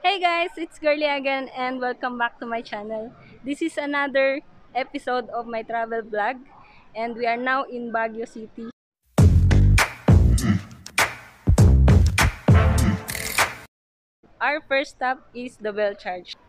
Hey guys, it's Girly again and welcome back to my channel. This is another episode of my travel vlog and we are now in Baguio City. Our first stop is the Bell Charge.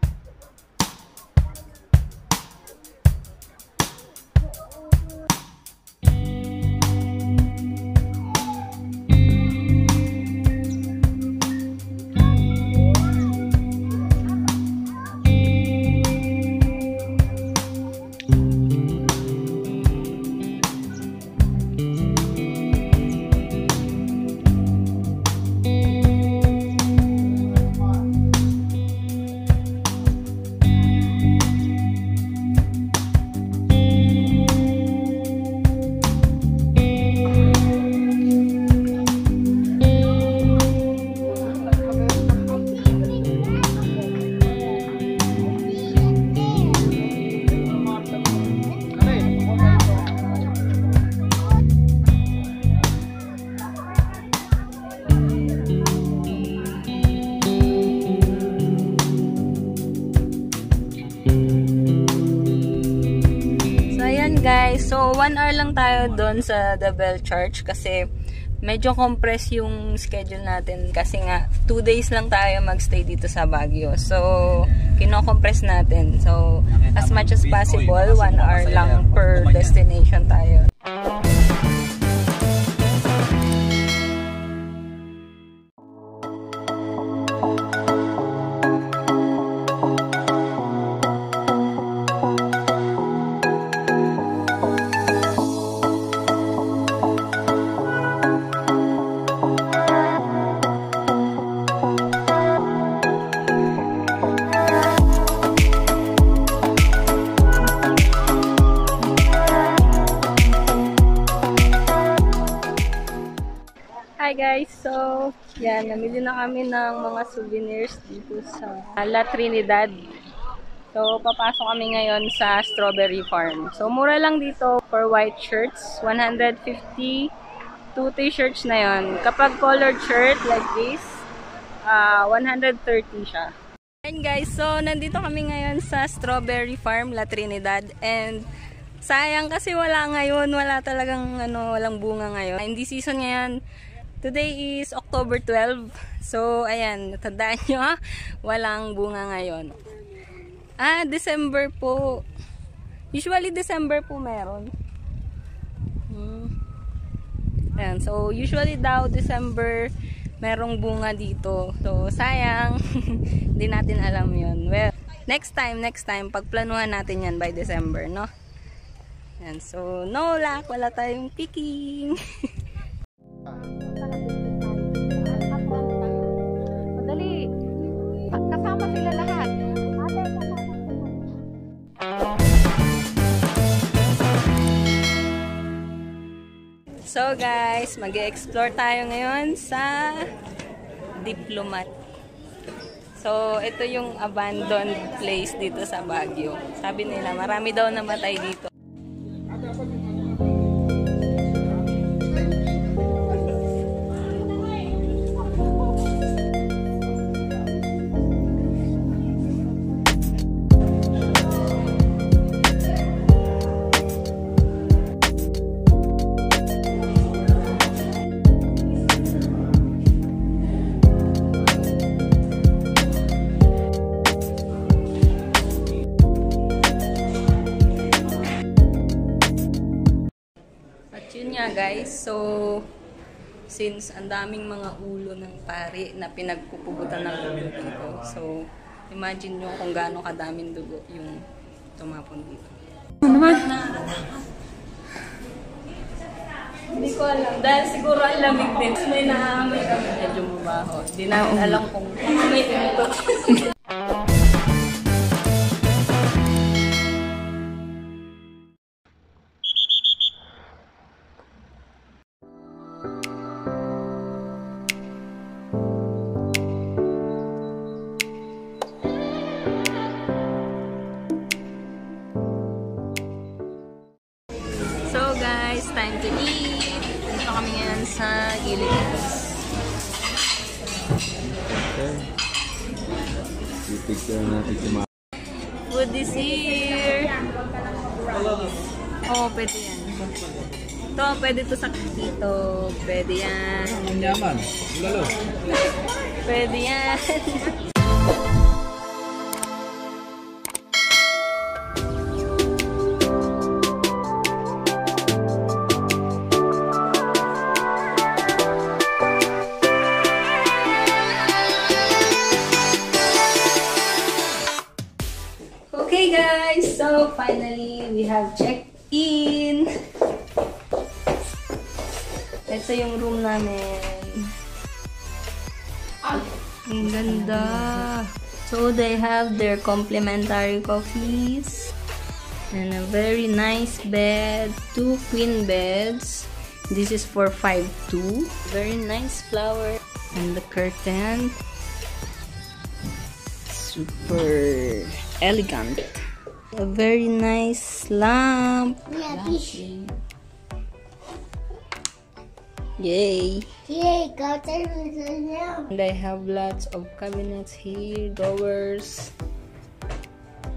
Guys, so 1 hour lang tayo doon sa The Bell Church kasi medyo compress yung schedule natin kasi nga 2 days lang tayo magstay dito sa Baguio. So, kino-compress natin. So, as much as possible, 1 hour lang per destination tayo. Hi guys! So, yan, namili na kami ng mga souvenirs dito sa La Trinidad. So, papasok kami ngayon sa Strawberry Farm. So, mura lang dito for white shirts. 150, 2 t-shirts na yon. Kapag colored shirt like this, 130 siya. And guys, so nandito kami ngayon sa Strawberry Farm, La Trinidad. And sayang kasi wala ngayon, wala talagang walang bunga ngayon. Hindi season ngayon. Today is October 12. So, ayan, natandaan nyo ha, walang bunga ngayon. December po. Usually December po meron. Ayan, so usually daw December merong bunga dito. So, sayang. Hindi natin alam yun. Well, next time, pagplanuhan natin yan by December, no? Ayan, so, no luck. Wala tayong picking. Madali. Kasama sila lahat. So guys, mag-explore tayo ngayon sa Diplomat. So, ito yung abandoned place dito sa Baguio. Sabi nila, marami daw namatay dito. Yun nga guys, so since ang daming mga ulo ng pari na pinagpupugutan ng dugo dito, so imagine nyo kung gaano kadaming dugo yung tumapon dito. Ano naman? Hindi ko alam, dahil siguro ang lamig din. May naamoy kami, medyo mabaho. Hindi namin alam kung may ito. So guys, time to eat. Dito kami ngayon sa gilid. Okay. I-picture natin si Ma. Food is here. Oo, pwede yan. Ito, pwede to sa dito. Pwede yan. Ang yaman. Lalo. Pwede yan. Okay guys, so finally we have checked in. Ito yung room namin. Ang ganda. So they have their complimentary coffees and a very nice bed, 2 queen beds. This is for 5'2". Very nice flower and the curtain. Super elegant. A very nice lamp. Yay! Yay, got it now. And I have lots of cabinets here, drawers,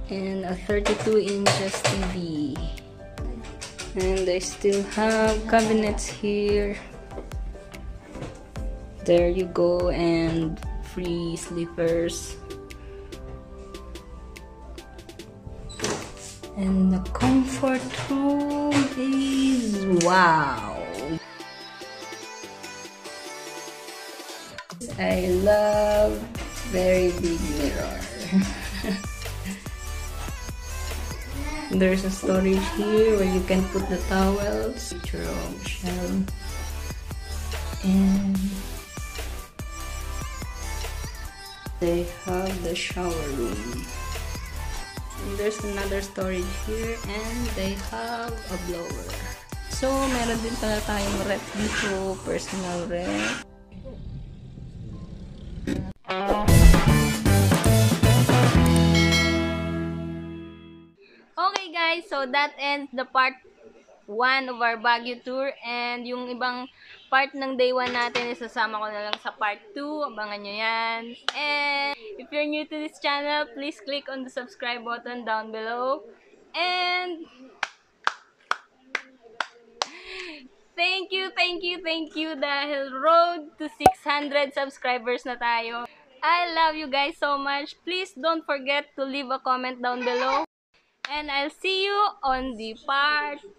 and a 32 inches TV. And I still have cabinets here. There you go, and free slippers. And the comfort room is wow. I love very big mirror. There's a storage here where you can put the towels. Picture of Michelle. And they have the shower room. And there's another storage here and they have a blower. So, meron din pala tayong ref dito, personal ref. Okay guys, so that ends the part 1 of our Baguio tour, and yung ibang part ng day 1 natin isasama ko na lang sa part 2. Abangan nyo yan. And if you're new to this channel, please click on the subscribe button down below. And thank you dahil road to 600 subscribers na tayo. I love you guys so much. Please don't forget to leave a comment down below. And I'll see you on the part 2.